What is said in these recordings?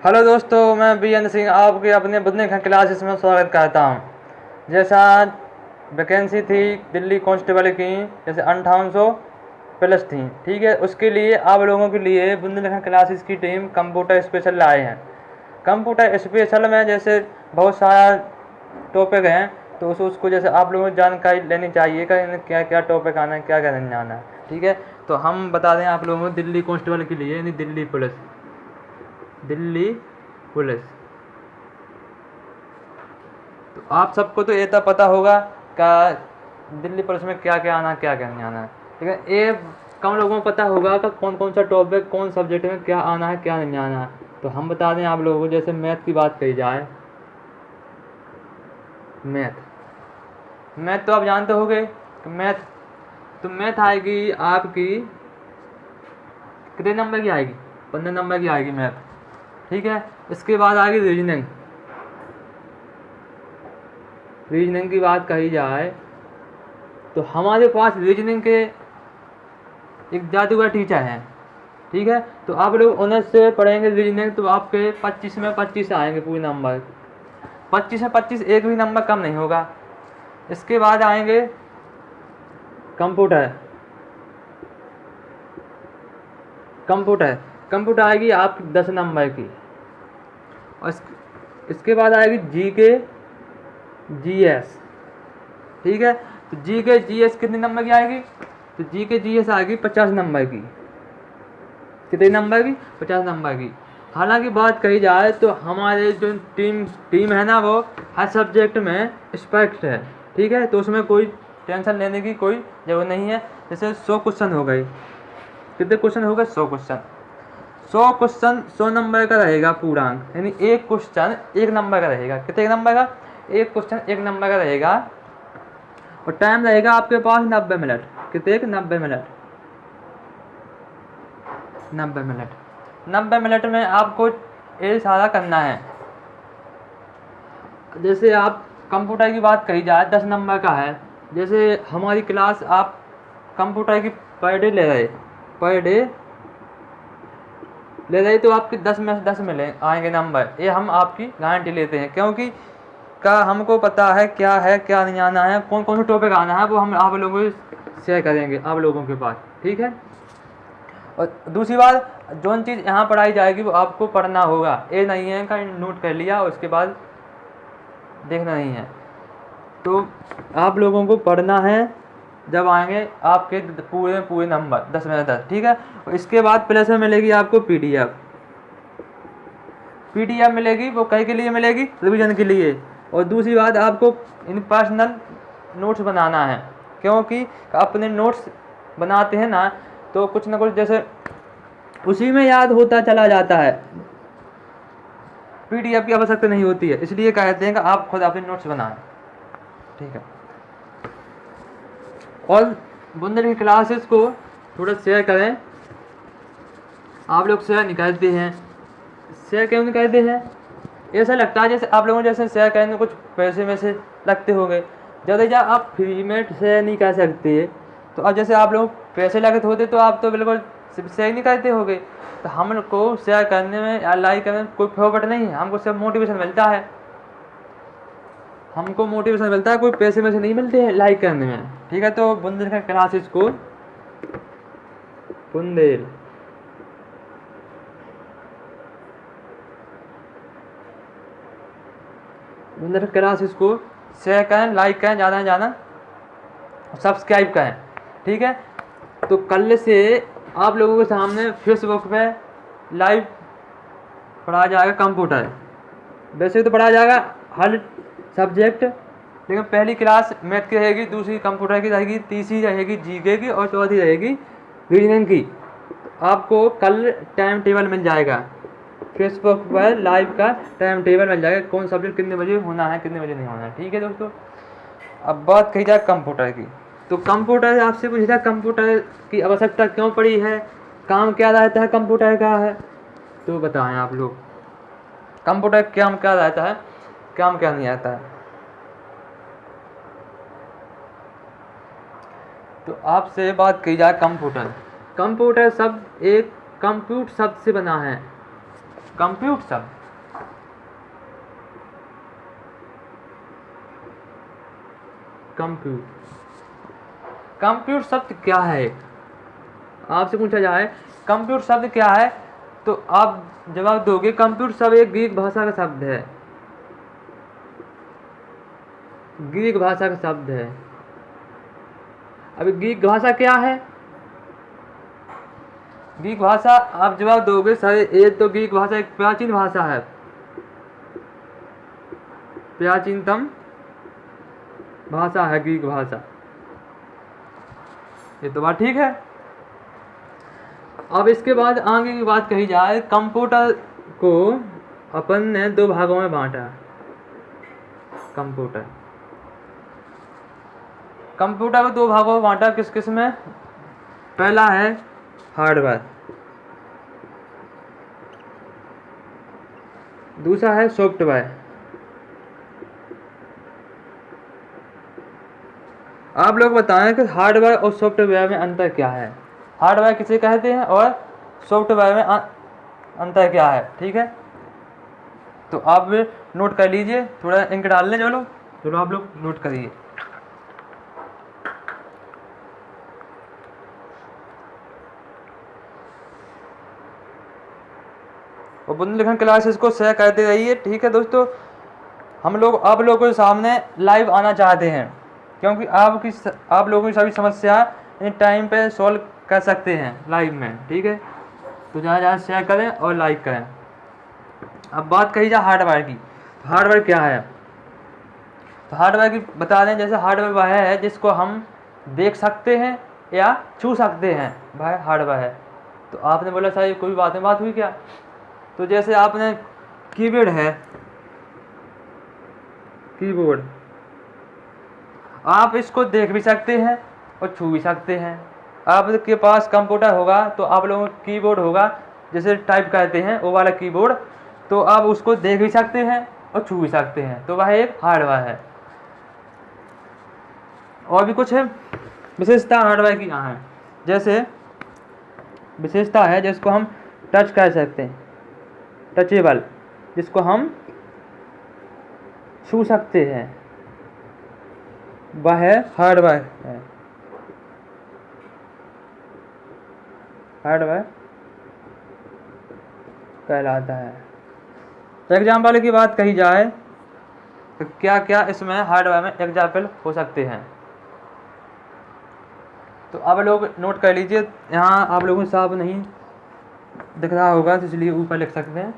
Hello दोस्तों, मैं BN Singh आपके अपने बुदने क्लासेस में स्वागत करता हूँ। जैसा वैकेंसी थी दिल्ली कांस्टेबल की, जैसे 5800 प्लस थी, ठीक है। उसके लिए आप लोगों के लिए बुंदेलखंड क्लासेस की टीम कंप्यूटर स्पेशल लाए हैं। कंप्यूटर स्पेशल में जैसे बहुत सारा टॉपिक हैं, तो उसको जैसे आप लोगों को जानकारी लेनी चाहिए कि क्या क्या टॉपिक आना है, क्या क्या नहीं आना है, ठीक है। तो हम बता दें आप लोगों को दिल्ली कांस्टेबल के लिए, यानी दिल्ली पुलिस। तो आप सबको तो ये तो पता होगा का दिल्ली पुलिस में क्या क्या आना, क्या क्या नहीं आना है, ठीक है। ये कम लोगों को पता होगा कि कौन कौन सा टॉपिक, कौन सब्जेक्ट में क्या आना है, क्या नहीं आना है। तो हम बता दें आप लोगों को, जैसे मैथ की बात कही जाए, मैथ तो आप जानते होंगे कि मैथ आएगी आपकी कितने नंबर की आएगी? 15 नंबर की आएगी मैथ, ठीक है। इसके बाद आएगी रीजनिंग की बात कही जाए तो हमारे पास रीजनिंग के एक जादूगर टीचर हैं, ठीक है। तो आप लोग ऑनर्स से पढ़ेंगे रीजनिंग, तो आपके 25 में 25 आएंगे पूरे नंबर। 25 में 25, एक भी नंबर कम नहीं होगा। इसके बाद आएंगे कंप्यूटर कंप्यूटर कंप्यूटर आएगी आपकी 10 नंबर की। और इसके बाद आएगी जीके जीएस, ठीक है। तो जीके जीएस कितने नंबर की आएगी? तो जीके जीएस आएगी 50 नंबर की। कितने नंबर की? 50 नंबर की। हालांकि बात कही जाए तो हमारे जो टीम है ना, वो हर सब्जेक्ट में एक्सपर्ट है, ठीक है। तो उसमें कोई टेंशन लेने की कोई जरूरत नहीं है। जैसे 100 क्वेश्चन हो गए, कितने क्वेश्चन हो गए? 100 क्वेश्चन। 100 नंबर का रहेगा पूर्णांक, यानी एक क्वेश्चन 1 नंबर का रहेगा। कितने नंबर का? एक क्वेश्चन 1 नंबर का रहेगा। और टाइम रहेगा आपके पास 90 मिनट। कितने? 90 मिनट। 90 मिनट में आपको ये सारा करना है। जैसे आप कंप्यूटर की बात कही जाए, 10 नंबर का है। जैसे हमारी क्लास आप कंप्यूटर की पर डे ले रहे तो आपके 10 में से 10 मिले आएंगे नंबर। ये हम आपकी गारंटी लेते हैं, क्योंकि का हमको पता है क्या नहीं आना है, कौन कौन सा टॉपिक आना है, वो हम आप लोगों को शेयर करेंगे आप लोगों के पास, ठीक है। और दूसरी बात, जो चीज़ यहाँ पढ़ाई जाएगी वो आपको पढ़ना होगा। ये नहीं है कि नोट कर लिया उसके बाद देखना नहीं है। तो आप लोगों को पढ़ना है। जब आएंगे आपके पूरे नंबर 10 में 10, ठीक है। और इसके बाद प्लस में मिलेगी आपको पीडीएफ मिलेगी। वो कई के लिए मिलेगी? रिवीजन के लिए। और दूसरी बात, आपको इन पर्सनल नोट्स बनाना है, क्योंकि अपने नोट्स बनाते हैं ना, तो कुछ ना कुछ जैसे उसी में याद होता चला जाता है, पीडीएफ की आवश्यकता नहीं होती है। इसलिए कहते हैं कि आप खुद अपने नोट्स बनाएं, ठीक है। और बुंदेलखंड क्लासेस को थोड़ा शेयर करें। आप लोग शेयर नहीं करते हैं। शेयर क्यों नहीं करते हैं? ऐसा लगता है जैसे आप लोगों जैसे शेयर करेंगे कुछ पैसे में से लगते होंगे। जब आप फ्री में शेयर नहीं कर सकते, तो अब जैसे आप लोग पैसे लगते होते तो आप तो बिल्कुल शेयर नहीं करते होंगे। तो हम लोग को शेयर करने में या लाइक करने में कोई प्रॉफिट नहीं है, हमको सिर्फ मोटिवेशन मिलता है। हमको मोटिवेशन मिलता है, कोई पैसे में से नहीं मिलते हैं लाइक करने में, ठीक है। तो बुंदेलखंड क्लासेस को बुंदेलखंड क्लासेस को शेयर करें, लाइक करें, ज़्यादा से ज़्यादा सब्सक्राइब करें, ठीक है। तो कल से आप लोगों के सामने फेसबुक पे लाइव पढ़ाया जाएगा कंप्यूटर। वैसे तो पढ़ाया जाएगा हर सब्जेक्ट, लेकिन पहली क्लास मैथ की रहेगी, दूसरी कंप्यूटर की रहेगी, तीसरी रहेगी जीके की, और चौथी रहेगी रीजनिंग की। आपको कल टाइम टेबल मिल जाएगा, फेसबुक पर लाइव का टाइम टेबल मिल जाएगा, कौन सब्जेक्ट कितने बजे होना है, कितने बजे नहीं होना है, ठीक है दोस्तों। अब बात कही जाए कंप्यूटर की, तो कंप्यूटर आपसे पूछा कंप्यूटर की आवश्यकता क्यों पड़ी है, काम क्या रहता है कंप्यूटर का है, तो बताएं आप लोग कंप्यूटर काम क्या रहता है, काम क्या नहीं आता है। तो आपसे बात की जाए कंप्यूटर शब्द एक कंप्यूट शब्द से बना है। कंप्यूट शब्द, कंप्यूट शब्द क्या है? आपसे पूछा जाए कंप्यूट शब्द क्या है, तो आप जवाब दोगे कंप्यूट शब्द एक ग्रीक भाषा का शब्द है, ग्रीक भाषा का शब्द है। अभी ग्रीक भाषा क्या है? ग्रीक भाषा आप जवाब दोगे सर, ये तो ग्रीक भाषा एक प्राचीन भाषा है, प्राचीनतम भाषा है ग्रीक भाषा। ये तो बात ठीक है। अब इसके बाद आगे की बात कही जाए, कंप्यूटर को अपन ने दो भागों में बांटा। कंप्यूटर को दो भागों में बांटा, किस किस में? पहला है हार्डवेयर, दूसरा है सॉफ्टवेयर। आप लोग बताएं कि हार्डवेयर और सॉफ्टवेयर में अंतर क्या है, हार्डवेयर किसे कहते हैं और सॉफ्टवेयर में अंतर क्या है, ठीक है? तो आप नोट कर लीजिए, थोड़ा इंक डाल लें। चलो आप लोग नोट करिए। और बुंदेलखंड क्लासेस को शेयर करते रहिए, ठीक है दोस्तों? हम लोग आप लोगों के सामने लाइव आना चाहते हैं, क्योंकि आप लोगों की सभी समस्या इन टाइम पे सॉल्व कर सकते हैं लाइव में, ठीक है? तो ज़्यादा शेयर करें और लाइक करें। अब बात कही जाए हार्डवेयर की, हार्डवेयर क्या है? तो हार्डवेयर की बता दें, जैसे हार्डवेयर वह है जिसको हम देख सकते हैं या छू सकते हैं, वह हार्डवेयर है। तो आपने बोला सर ये कोई बात हुई क्या? तो जैसे आपने कीबोर्ड है, कीबोर्ड आप इसको देख भी सकते हैं और छू भी सकते हैं। आपके पास कंप्यूटर होगा तो आप लोगों का कीबोर्ड होगा, जैसे टाइप करते हैं वो वाला कीबोर्ड, तो आप उसको देख भी सकते हैं और छू भी सकते हैं, तो वह एक हार्डवेयर है। और भी कुछ है विशेषता हार्डवेयर की यहाँ है, जैसे विशेषता है जिसको हम टच कर सकते हैं, टचेबल, जिसको हम छू सकते हैं, वह हार्डवेयर है, हार्डवेयर कहलाता है। एग्जाम्पल की बात कही जाए तो क्या क्या इसमें हार्डवेयर में एग्जाम्पल हो सकते हैं, तो आप लोग नोट कर लीजिए। यहाँ आप लोगों को साफ नहीं दिख रहा होगा तो इसलिए ऊपर लिख सकते हैं,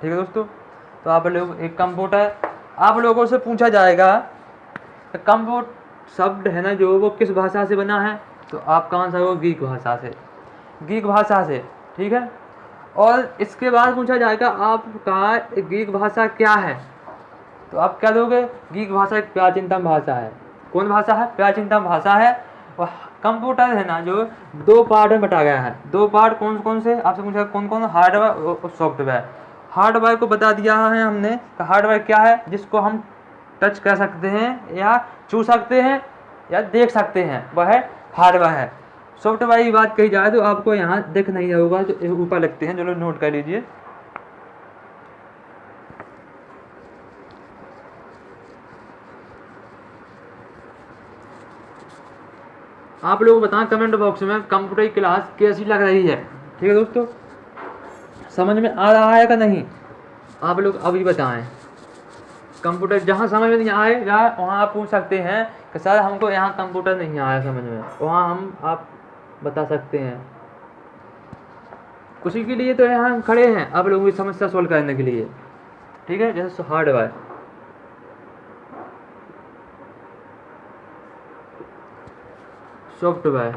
ठीक है दोस्तों? तो आप लोग एक कंप्यूटर, आप लोगों से पूछा जाएगा तो कंप्यूटर शब्द है ना जो, वो किस भाषा से बना है? तो आपका आंसर होगा ग्रीक भाषा से, ग्रीक भाषा से, ठीक है? और इसके बाद पूछा जाएगा आपका ग्रीक भाषा क्या है? तो आप क्या दोगे? ग्रीक भाषा एक प्राचीनतम भाषा है। कौन भाषा है? प्राचीनतम भाषा है। और कंप्यूटर है ना जो, दो पार्ट में बटा गया है। दो पार्ट कौन कौन से? आपसे पूछा कौन कौन? हार्डवेयर और सॉफ्टवेयर। हार्डवेयर को बता दिया है हमने कि हार्डवेयर क्या है, जिसको हम टच कर सकते हैं या छू सकते हैं या देख सकते हैं, वह हार्डवेयर है। सॉफ्टवेयर की बात कही जाए तो आपको यहाँ दिख नहीं होगा, तो ऊपर लिखते हैं, चलो नोट कर लीजिए। आप लोग बताएं कमेंट बॉक्स में कंप्यूटर की क्लास कैसी लग रही है, ठीक है दोस्तों? समझ में आ रहा है कि नहीं? आप लोग अभी बताएं। कंप्यूटर जहाँ समझ में नहीं आएगा वहाँ आप पूछ सकते हैं कि सर हमको यहाँ कंप्यूटर नहीं आया समझ में, वहाँ हम आप बता सकते हैं। उसी के लिए तो यहाँ हम खड़े हैं, आप लोगों की समस्या सॉल्व करने के लिए, ठीक है? जैसे हार्डवेयर, सॉफ्टवेयर,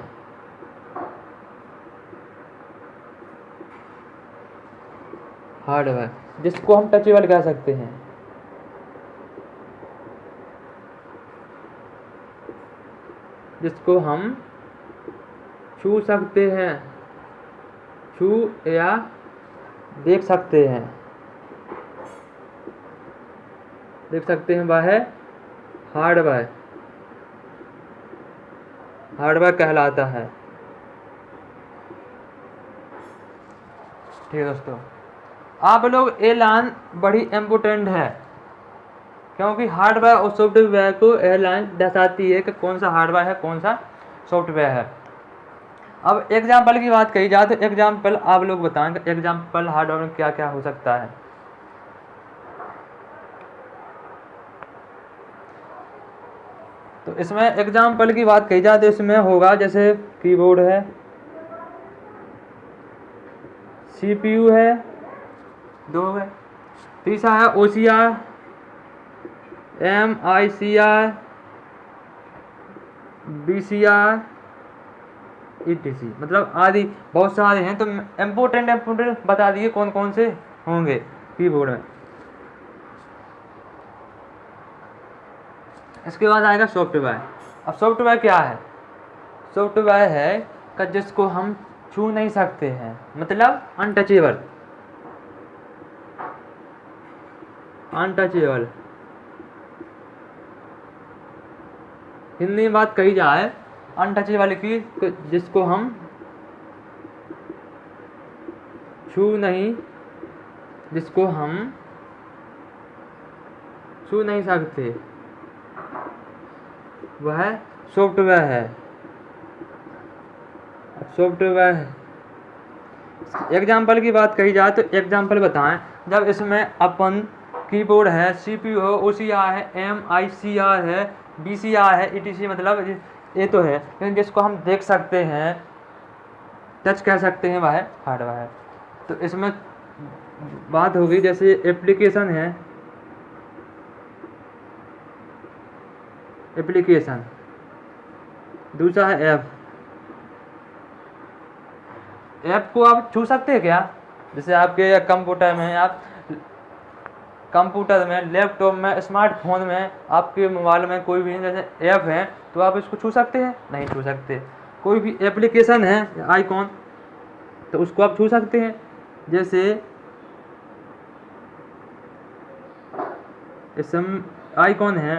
हार्डवेयर जिसको हम टचेबल कह सकते हैं, जिसको हम छू सकते हैं, छू या देख सकते हैं, देख सकते हैं, वह है हार्डवेयर, हार्डवेयर कहलाता है, ठीक है दोस्तों? आप लोग एयरलाइन बड़ी इम्पोर्टेंट है, क्योंकि हार्डवेयर और सॉफ्टवेयर को एयरलाइन दर्शाती है कि कौन सा हार्डवेयर है कौन सा सॉफ्टवेयर है। अब एग्जाम्पल की बात कही जाए तो एग्जाम्पल आप लोग बताएं कि एग्जाम्पल हार्डवेयर में क्या क्या हो सकता है। तो इसमें एग्जाम्पल की बात कही जाए तो इसमें होगा जैसे कीबोर्ड है, सीपीयू है, दो है, तीसरा है OCR, MICR, BCR, ETC, मतलब आदि बहुत सारे हैं। तो इम्पोर्टेंट बता दिए कौन कौन से होंगे कीबोर्ड में। इसके बाद आएगा सॉफ्टवेयर। अब सॉफ्टवेयर क्या है? सॉफ्टवेयर है कि जिसको हम छू नहीं सकते हैं, मतलब अनटचेबल। अनटचेबल हिंदी में बात कही जाए अनटचेबल की, जिसको हम छू नहीं सकते, वह सॉफ्टवेयर है। सॉफ्टवेयर है। एग्जाम्पल की बात कही जाए तो एग्जाम्पल बताएं। जब इसमें अपन कीबोर्ड है, सीपीयू है, OCR है, MICR है, BCR है, ETC, मतलब ये तो है, लेकिन जिसको हम देख सकते हैं, टच कर सकते हैं, वह हार्डवेयर है। तो इसमें बात होगी जैसे एप्लीकेशन है, एप्लीकेशन। दूसरा है ऐप। ऐप को आप छू सकते हैं क्या? जैसे आपके कंप्यूटर में, आप कंप्यूटर में, लैपटॉप में, स्मार्टफोन में, आपके मोबाइल में कोई भी जैसे ऐप है तो आप इसको छू सकते हैं? नहीं छू सकते। कोई भी एप्लीकेशन है आइकॉन तो उसको आप छू सकते हैं। जैसे इसम आइकॉन है,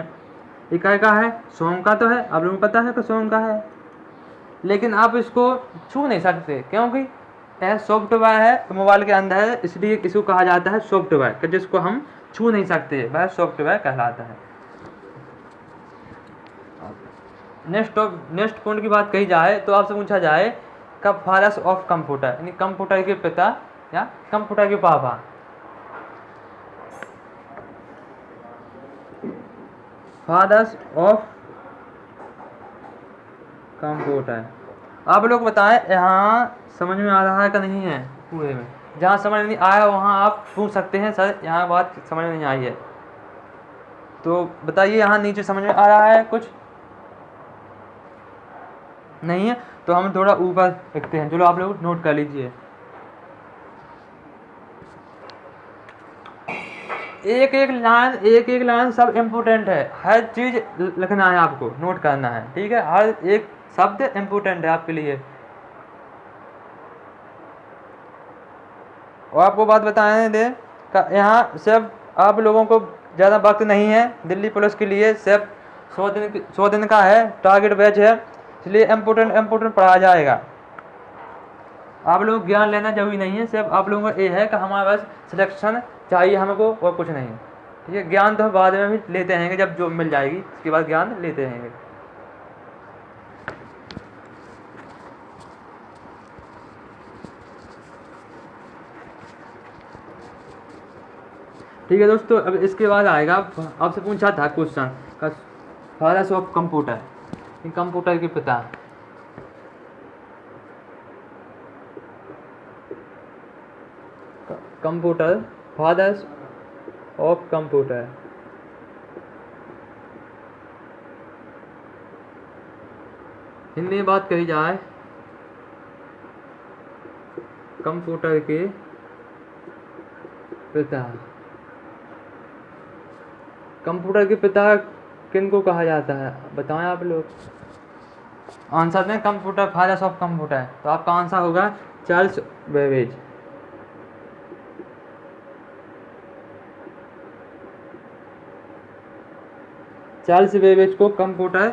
ये क्या का है? सॉन्ग का तो है, आप लोगों को पता है कि सॉन्ग का है, लेकिन आप इसको छू नहीं सकते क्योंकि यह सॉफ्टवेयर है, मोबाइल के अंदर है, इसलिए इसको कहा जाता है सॉफ्टवेयर, जिसको हम छू नहीं सकते, वह सॉफ्टवेयर कहलाता है। नेक्स्ट पॉइंट की बात कही जाए तो आपसे पूछा जाए कब फादर्स ऑफ कंप्यूटर, यानी कंप्यूटर के पिता या कंप्यूटर के पापा। Fathers of computer. आप लोग बताएं यहाँ समझ में आ रहा है कि नहीं है? पूरे में जहाँ समझ नहीं आया वहाँ आप पूछ सकते हैं, सर यहाँ बात समझ में नहीं आई है, तो बताइए। यहाँ नीचे समझ में आ रहा है कुछ? नहीं है तो हम थोड़ा ऊपर लिखते हैं, चलो आप लोग नोट कर लीजिए। एक एक लाइन सब इम्पोर्टेंट है, हर चीज़ लिखना है, आपको नोट करना है, ठीक है? हर एक शब्द इम्पोर्टेंट है आपके लिए। और आपको बात बताने दे, यहाँ सिर्फ आप लोगों को ज़्यादा वक्त नहीं है, दिल्ली पुलिस के लिए सिर्फ 100 दिन का है, टारगेट बैच है, इसलिए इम्पोर्टेंट पढ़ाया जाएगा। आप लोग ज्ञान लेना जरूरी नहीं है, सिर्फ आप लोगों को ये है कि हमारे पास सिलेक्शन चाहिए हमको, और कुछ नहीं, ठीक है? ज्ञान तो बाद में भी लेते रहेंगे, जब जॉब मिल जाएगी उसके बाद ज्ञान लेते रहेंगे। ठीक है दोस्तों, अब इसके बाद आएगा, आपसे पूछा था क्वेश्चन का फादर्स ऑफ कंप्यूटर, कंप्यूटर के पिता। Computer, fathers of computer. Hindi में बात कही जाए कंप्यूटर के पिता। कंप्यूटर के पिता किनको कहा जाता है बताएं आप लोग? आंसर दें कंप्यूटर, फादर्स ऑफ कंप्यूटर, तो आपका आंसर होगा चार्ल्स बेबेज। चार्ल्स बेबेज को कंप्यूटर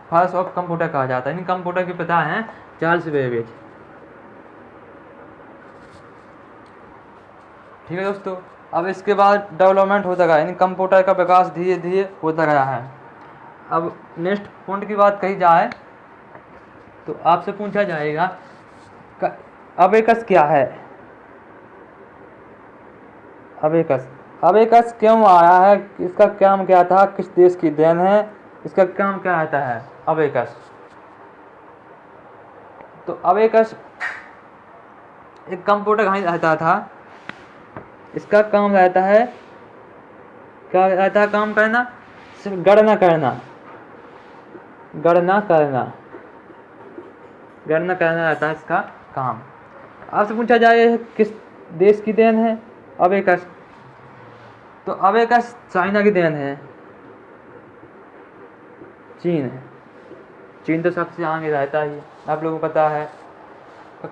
फादर्स ऑफ कंप्यूटर कहा जाता है, यानी कंप्यूटर के पिता हैं चार्ल्स बेबेज। ठीक है दोस्तों। अब इसके बाद डेवलपमेंट होता गया, यानी कंप्यूटर का विकास धीरे धीरे होता गया है। अब नेक्स्ट पॉइंट की बात कही जाए तो आपसे पूछा जाएगा अबेकस क्या है। अबेकस क्यों आया है, इसका काम क्या था, किस देश की देन है, इसका काम क्या आता है अबेकस। तो अबेकस एक कंप्यूटर कहीं रहता था, इसका काम रहता है, क्या रहता है काम करना, सिर्फ गणना करना रहता है इसका काम। आपसे पूछा जाए किस देश की देन है अबेकस, तो अबेकस चाइना की देन है। चीन तो सबसे आगे रहता ही, आप लोगों को पता है।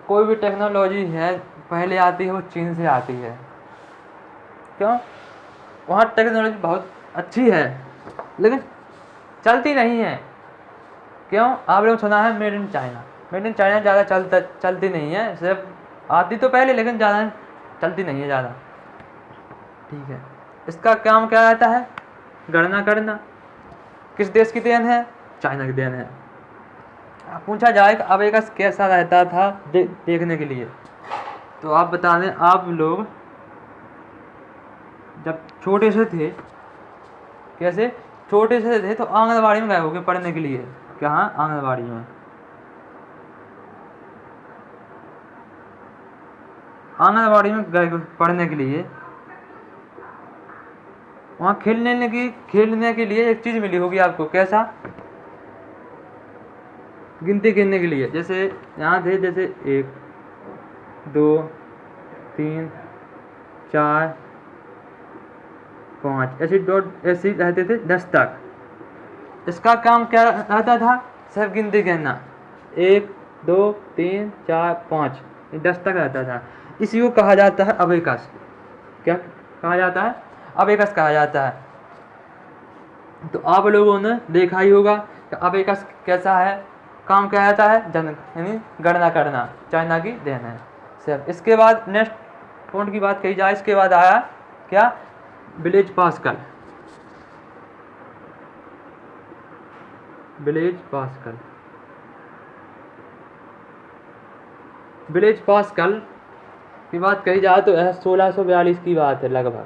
कोई भी टेक्नोलॉजी है पहले आती है वो चीन से आती है। क्यों? वहाँ टेक्नोलॉजी बहुत अच्छी है लेकिन चलती नहीं है। क्यों? आप लोग सुना है मेड इन चाइना ज़्यादा चलती नहीं है, सिर्फ आती तो पहले लेकिन ज़्यादा चलती नहीं है ज़्यादा। ठीक है, इसका काम क्या रहता है, गणना करना। किस देश की देन है, चाइना की देन है। पूछा जाए कि अबेकस कैसा रहता था देखने के लिए, तो आप बता दें, आप लोग जब छोटे से थे, कैसे छोटे से थे तो आंगनबाड़ी में गए होगे पढ़ने के लिए। कहाँ? आंगनबाड़ी में। आंगनबाड़ी में गए पढ़ने के लिए, वहाँ खेलने के लिए एक चीज़ मिली होगी आपको, कैसा, गिनती गिनने के लिए। जैसे यहाँ थे, जैसे 1 2 3 4 5 ऐसे डॉट ऐसे रहते थे 10 तक। इसका काम क्या रहता था, सिर्फ गिनती गिनना, 1 2 3 4 5 10 तक रहता था। इसी को कहा जाता है अबेकस। क्या कहा जाता है? अबेकस कहा जाता है। तो आप लोगों ने देखा ही होगा कि अबेकस कैसा है, काम क्या रहता है, यानी गणना करना, चाइना की देन है सिर्फ। इसके बाद नेक्स्ट पॉइंट की बात कही जाए, इसके बाद आया क्या, ब्लेज पास्कल। ब्लेज पास्कल की बात कही जाए तो 1642 की बात है, लगभग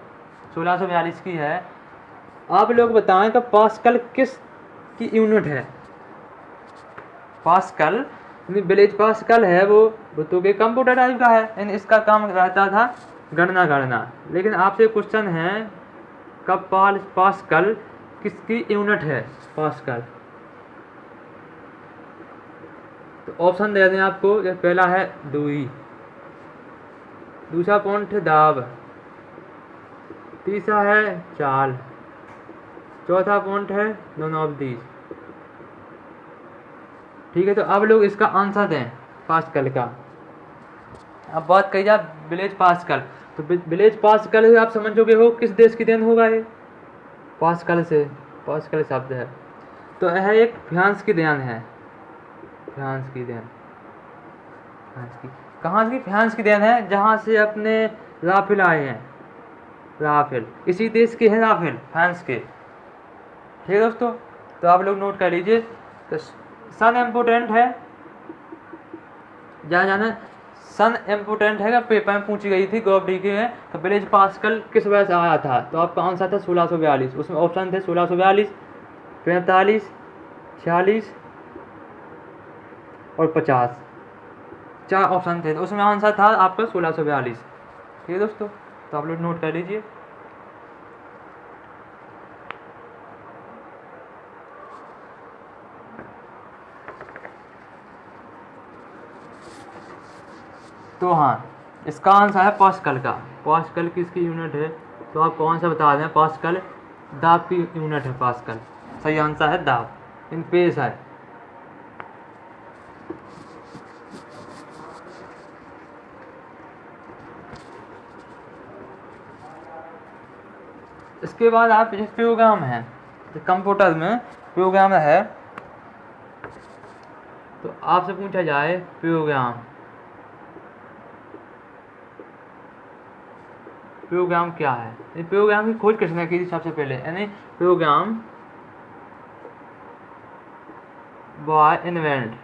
1642 की है। आप लोग बताएं कि पास्कल किस की यूनिट है। पास्कल ब्लेज पास्कल है वो तो के कंप्यूटर टाइप का है, यानी इसका काम रहता था गणना करना। लेकिन आपसे क्वेश्चन है कब पास्कल किसकी यूनिट है, पास्कल। तो ऑप्शन दे दें आपको, पहला है दूरी, दूसरा पॉइंट है दाब, तीसरा है चाल, चौथा पॉइंट है दोनों ऑफ दीज। ठीक है, तो अब लोग इसका आंसर दें पास्कल का। अब बात कही जाए ब्लेज पास्कल, तो ब्लेज पास्कल आप समझोगे हो किस देश की देन होगा ये, पास्कल शब्द है तो यह एक फ्रांस की देन है। फ्रांस की कहाँ की? फ्रांस की देन है, जहाँ से अपने राफेल आए हैं। राफेल इसी देश के हैं, राफेल फ्रांस के। ठीक है दोस्तों, तो आप लोग नोट कर लीजिए। तो सन इम्पोर्टेंट है, जहाँ जाना सन इम्पोर्टेंट है, पेपर में पूछी गई थी गॉबडी के में, तो ब्लेज पास्कल किस वजह से आया था, तो आपका आंसर था 1642। उसमें ऑप्शन थे 1642, 45, 46 और 50, 4 ऑप्शन थे, तो उसमें आंसर था आपका 1642। ठीक है दोस्तों, तो आप लोग नोट कर लीजिए। तो हाँ, इसका आंसर है पास्कल का। पास्कल किसकी यूनिट है, तो आप कौन सा बता दें, पास्कल दाब की यूनिट है पास्कल। सही आंसर है दाब, इन पेश है। इसके बाद आप प्रोग्राम है, कंप्यूटर में प्रोग्राम है, तो आपसे पूछा जाए प्रोग्राम, प्रोग्राम क्या है। ये प्रोग्राम की खोज किसने की थी सबसे पहले, यानी प्रोग्राम बाय इन्वेंट,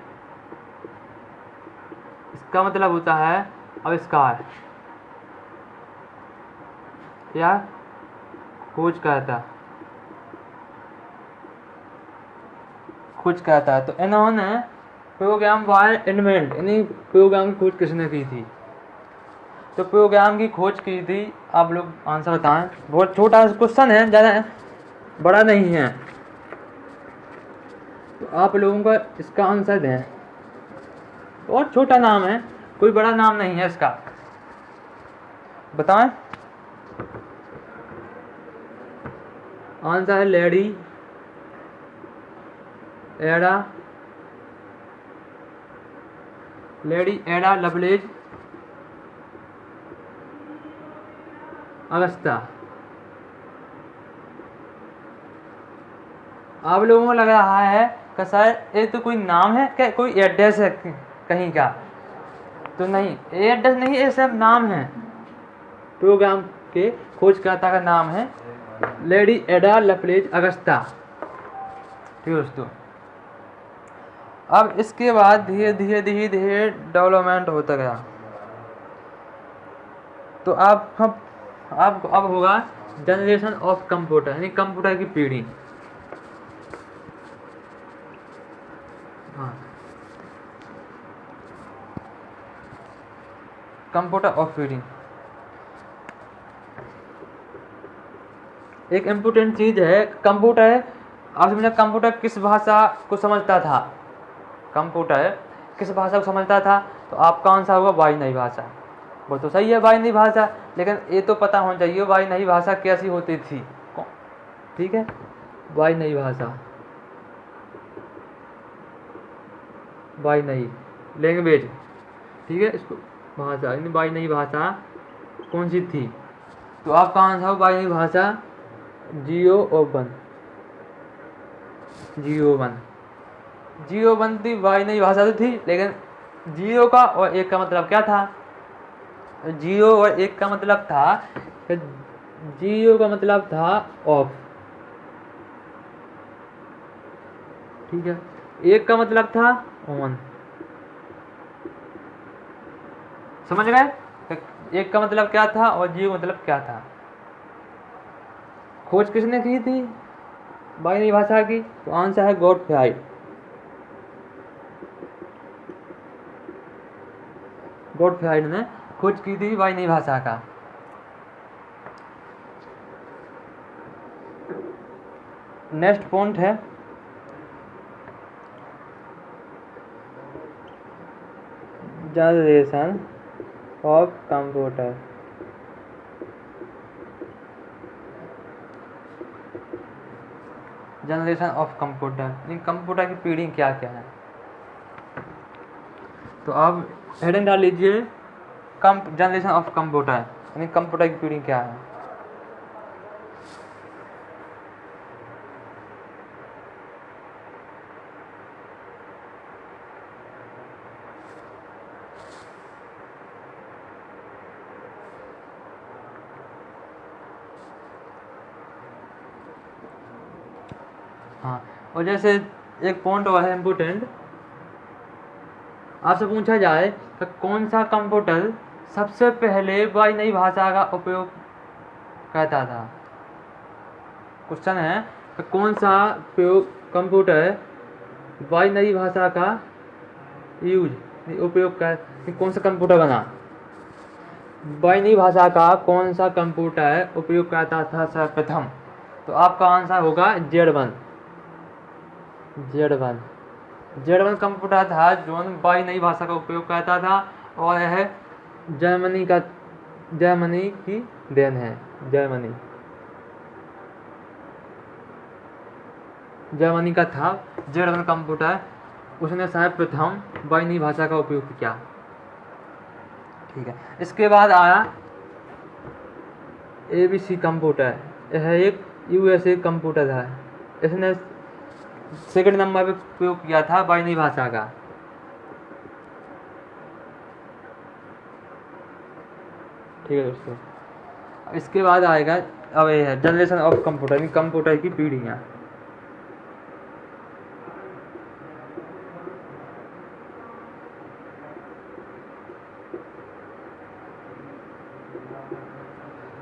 इसका मतलब होता है आविष्कार या खोज कहता है। तो इन्होंने प्रोग्राम बाय इन्वेंट यानी प्रोग्राम की खोज किसने की थी। तो प्रोग्राम की खोज की थी, आप लोग आंसर बताएं। बहुत छोटा क्वेश्चन है, ज़्यादा बड़ा नहीं है, तो आप लोगों का इसका आंसर दें। बहुत छोटा नाम है, कोई बड़ा नाम नहीं है इसका, बताएं। आंसर है लेडी एडा लवलेज अगस्ता। आप लोगों को लग रहा है कि सर ये तो कोई नाम है क्या, कोई एड्रेस है कहीं का, तो नहीं, एड्रेस नहीं, ये सब नाम है। प्रोग्राम के खोजकर्ता का नाम है लेडी एडा लवलेज अगस्ता। ठीक है दोस्तों। अब इसके बाद धीरे धीरे डेवलपमेंट होता गया। तो अब होगा जनरेशन ऑफ कंप्यूटर, यानी कंप्यूटर की पीढ़ी। हाँ, कंप्यूटर ऑफ पीढ़ी एक इम्पोर्टेंट चीज है। कंप्यूटर, आप समझे कंप्यूटर किस भाषा को समझता था, कंप्यूटर किस भाषा को समझता था, तो आपका आंसर होगा बाइनरी भाषा। वो तो सही है बाइनरी भाषा, लेकिन ये तो पता होना चाहिए बाइनरी भाषा कैसी होती थी। ठीक है, बाइनरी भाषा, बाइनरी लैंग्वेज, ठीक है, इसको भाषा, यानी बाइनरी भाषा कौन सी थी, तो आपका आंसर हो बाइनरी भाषा G01 थी, बाइनरी भाषा तो थी, लेकिन 0 का और 1 का मतलब क्या था। 0 और 1 का मतलब था, 0 का मतलब था ऑफ, ठीक है, 1 का मतलब था ऑन। समझ गए 1 का मतलब क्या था और 0 का मतलब क्या था। खोज किसने की थी बाइनरी भाषा की, तो आंसर है गॉडफ्राइड ने खोज की थी बाइनरी भाषा का। नेक्स्ट पॉइंट है generation of computer. Generation of computer, computer की पीढ़ी क्या क्या है। तो आप हेडिंग डाल लीजिए जनरेशन ऑफ कंप्यूटर, यानी कंप्यूटर की पीढ़ी क्या है। हाँ, और जैसे एक पॉइंट और है इम्पोर्टेंट, आपसे पूछा जाए कि कौन सा कंप्यूटर सबसे पहले बाइनरी भाषा का उपयोग करता था। क्वेश्चन है कि कौन सा कंप्यूटर बाइनरी भाषा का उपयोग कर, कौन सा कंप्यूटर बना, बाइनरी भाषा का कौन सा कंप्यूटर उपयोग करता था सर्वप्रथम, तो आपका आंसर होगा Z1 कंप्यूटर था जो बाइनरी भाषा का उपयोग करता था, और यह जर्मनी की देन है। जर्मनी का था Z1 कंप्यूटर, उसने सर्वप्रथम बाइनरी भाषा का उपयोग किया। ठीक है, इसके बाद आया ABC कंप्यूटर, यह एक USA कंप्यूटर था, इसने सेकंड नंबर पे उपयोग किया था बाइनरी भाषा का। ठीक है दोस्तों, इसके बाद आएगा अब ये है जनरेशन ऑफ कंप्यूटर, कंप्यूटर की पीढ़ियाँ।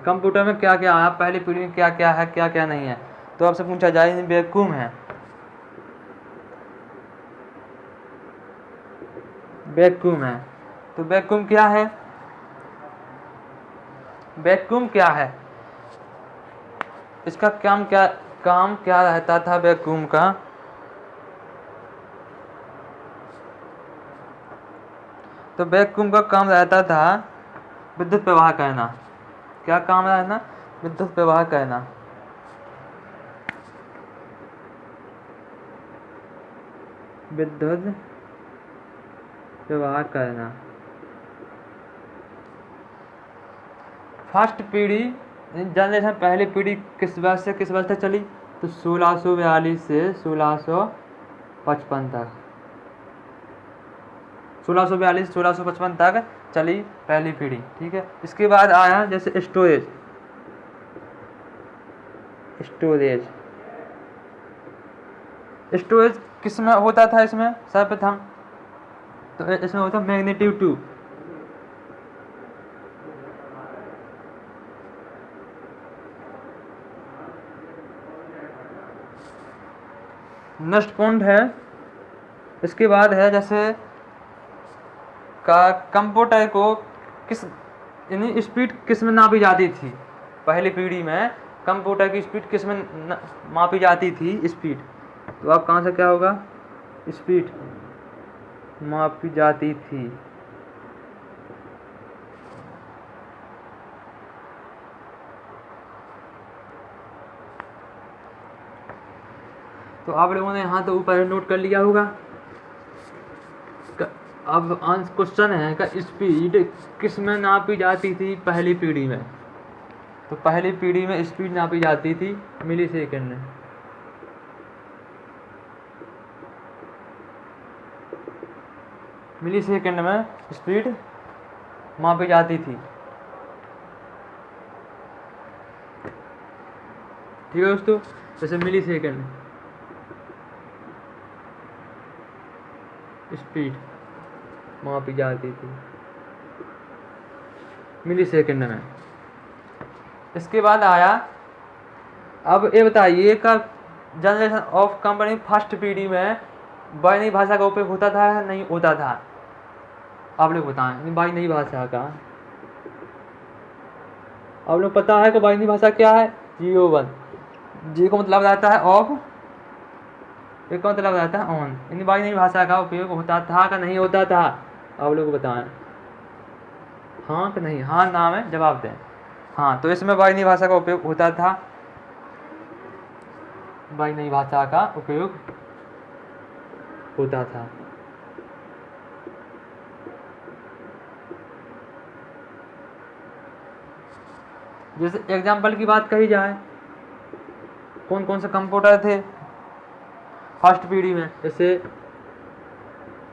कंप्यूटर में क्या क्या आया, पहली पीढ़ी में क्या क्या है क्या क्या नहीं है। तो आपसे पूछा जाए वैक्यूम है, वैक्यूम है। तो वैक्यूम क्या है, वैक्यूम क्या है, इसका काम क्या रहता था वैक्यूम का। तो वैक्यूम का काम रहता था विद्युत प्रवाह करना। क्या काम रहना, विद्युत प्रवाह करना। विद्युत प्रवाह करना। फर्स्ट पीढ़ी जनरेशन, पहली पीढ़ी किस वर्ष से किस वर्ष तक चली, तो 1642 से 1655 तक, 1642 1655 तक चली पहली पीढ़ी, ठीक है। इसके बाद आया जैसे स्टोरेज, स्टोरेज स्टोरेज किस में होता था, इसमें सर्वप्रथम तो इसमें होता मैग्नेटिक ट्यूब। नष्ट पॉइंट है। इसके बाद है जैसे का कंप्यूटर को किस यानी स्पीड किस में नापी जाती थी, पहली पीढ़ी में कंप्यूटर की स्पीड किस में मापी जाती थी, स्पीड। तो आप कहाँ से क्या होगा, स्पीड मापी जाती थी। तो आप लोगों ने यहाँ तो ऊपर नोट कर लिया होगा। अब क्वेश्चन है का स्पीड किस में नापी जाती थी पहली पीढ़ी में। तो पहली पीढ़ी में स्पीड नापी जाती थी मिली सेकेंड में। मिली सेकेंड में स्पीड मापी जाती थी, ठीक है दोस्तों। जैसे मिली सेकेंड स्पीड मापी जाती थी मिली सेकेंड में। इसके बाद आया, अब ये बताइए का जनरेशन ऑफ कंपनी फर्स्ट पीढ़ी में बाइनरी भाषा का उपयोग होता था या नहीं होता था, आप लोग बताएं। बाइनरी भाषा का आप लोग पता है कि बाइनरी भाषा क्या है, 0 1, जी का मतलब रहता है ऑफ, एक का मतलब रहता है ऑन। इन बाइनरी भाषा का उपयोग होता था कि नहीं होता था, आप लोग बताएं। हाँ कि नहीं, हाँ ना में जवाब दें। हाँ, तो इसमें बाइनरी भाषा का उपयोग होता था, बाइनरी भाषा का उपयोग होता था। जैसे एग्जाम्पल की बात कही जाए, कौन कौन से कंप्यूटर थे फर्स्ट पीढ़ी में, जैसे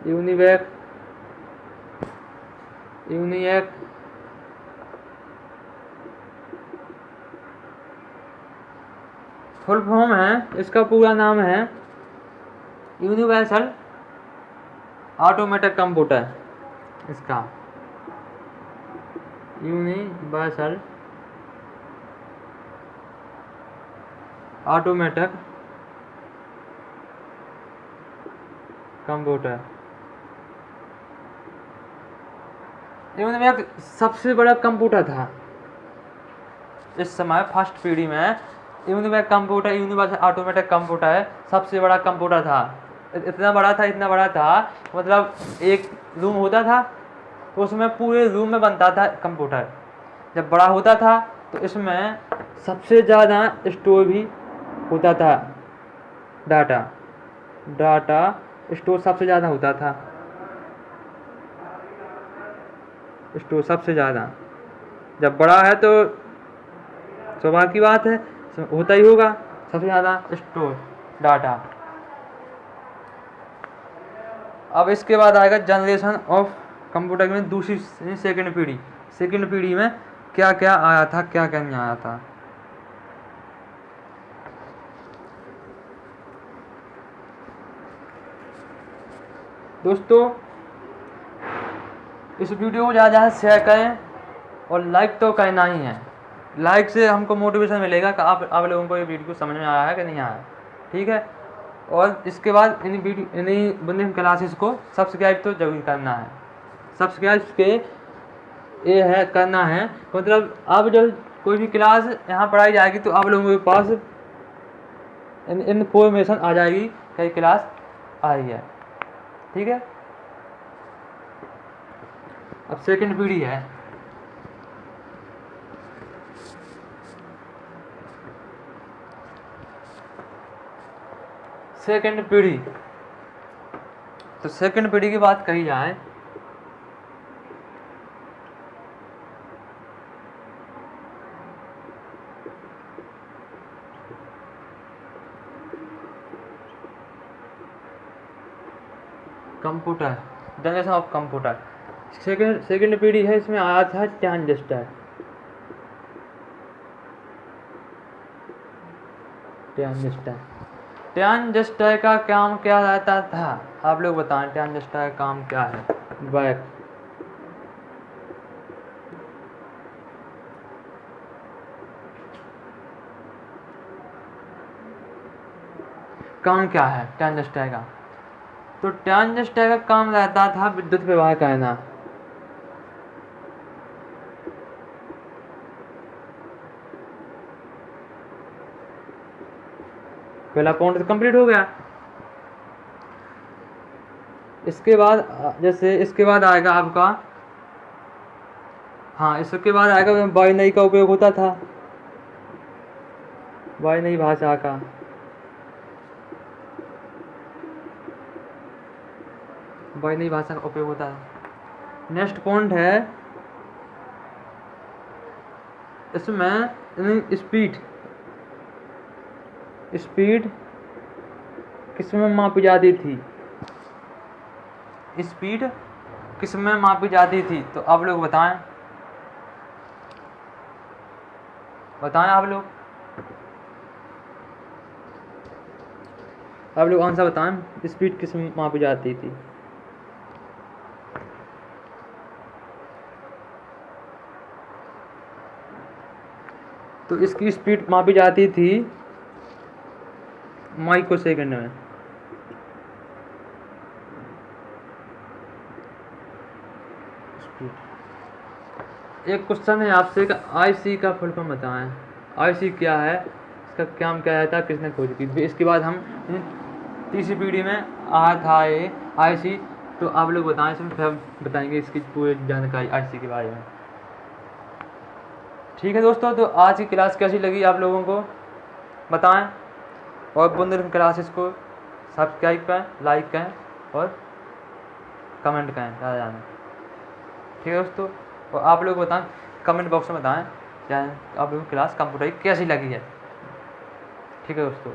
यूनिवैक, यूनिएक, फुल फॉर्म है, इसका पूरा नाम है यूनिवर्सल ऑटोमेटिक कंप्यूटर। इसका यूनिवर्सल ऑटोमेटिक कंप्यूटर। यूनिवैक सबसे बड़ा कंप्यूटर था इस समय फर्स्ट पीढ़ी में। UNIVAC computer, universal automatic computer सबसे बड़ा कंप्यूटर था। इतना बड़ा था मतलब एक रूम होता था तो उसमें पूरे रूम में बनता था कंप्यूटर। जब बड़ा होता था तो इसमें सबसे ज़्यादा स्टोर भी होता था, डाटा स्टोर सबसे ज़्यादा होता था, स्टोर सबसे ज़्यादा। जब बड़ा है तो स्वाभाविक की बात है होता ही होगा सबसे ज़्यादा स्टोर डाटा। अब इसके बाद आएगा जनरेशन ऑफ कंप्यूटर में दूसरी सेकंड पीढ़ी। सेकंड पीढ़ी में क्या क्या आया था, क्या क्या नहीं आया था। दोस्तों इस वीडियो को ज़्यादा से शेयर करें और लाइक तो करना ही है। लाइक से हमको मोटिवेशन मिलेगा कि आप लोगों को ये वीडियो समझ में आया है कि नहीं आया, ठीक है। और इसके बाद इन्हीं बुंदेलखंड क्लासेस को सब्सक्राइब तो जरूर करना है। सब्सक्राइब के ये है करना है, मतलब अब जो कोई भी क्लास यहाँ पढ़ाई जाएगी तो आप लोगों के पास इन्फॉर्मेशन आ जाएगी कई क्लास आई है, ठीक है। अब सेकंड पीढ़ी है। सेकंड पीढ़ी, तो सेकंड पीढ़ी की बात कही जाए computer, generation of computer second पीढ़ी है। इसमें आया था ट्रांजिस्टर। ट्रांजिस्टर का काम क्या रहता था, आप लोग बताएं। ट्रांजिस्टर का काम क्या है? बैक काम क्या है ट्रांजिस्टर का? तो ट्रांजिस्टर का काम रहता था विद्युत प्रवाह करना। पहला पॉइंट तो कंप्लीट हो गया। इसके बाद जैसे इसके बाद आएगा आपका, हाँ इसके बाद आएगा बाइनरी का उपयोग होता था, बाइनरी भाषा का। बाइनरी भाषा का उपयोग होता है। नेक्स्ट पॉइंट है इसमें स्पीड किसमें मापी जाती थी? स्पीड किसमें मापी जाती थी? तो आप लोग बताएं आप लोग आंसर बताएं। स्पीड किसमें मापी जाती थी? तो इसकी स्पीड मापी जाती थी माइक्रो सेकंड में। एक क्वेश्चन है आपसे कि आईसी का फुल फॉर्म बताएं। आईसी क्या है, इसका काम क्या रहता है, किसने खोजी थी? इसके बाद हम तीसरी पीढ़ी में आया था ये आईसी, तो आप लोग बताएं, इसमें फिर हम बताएंगे इसकी पूरी जानकारी आईसी के बारे में। ठीक है दोस्तों, तो आज की क्लास कैसी लगी आप लोगों को बताएं, और बुंदेलखंड क्लासेस को सब्सक्राइब करें, लाइक करें और कमेंट करें ज़्यादा ज़्यादा। ठीक है दोस्तों, और आप लोग बताएं कमेंट बॉक्स में बताएं क्या आप लोगों को क्लास कंप्यूटर की कैसी लगी है। ठीक है दोस्तों।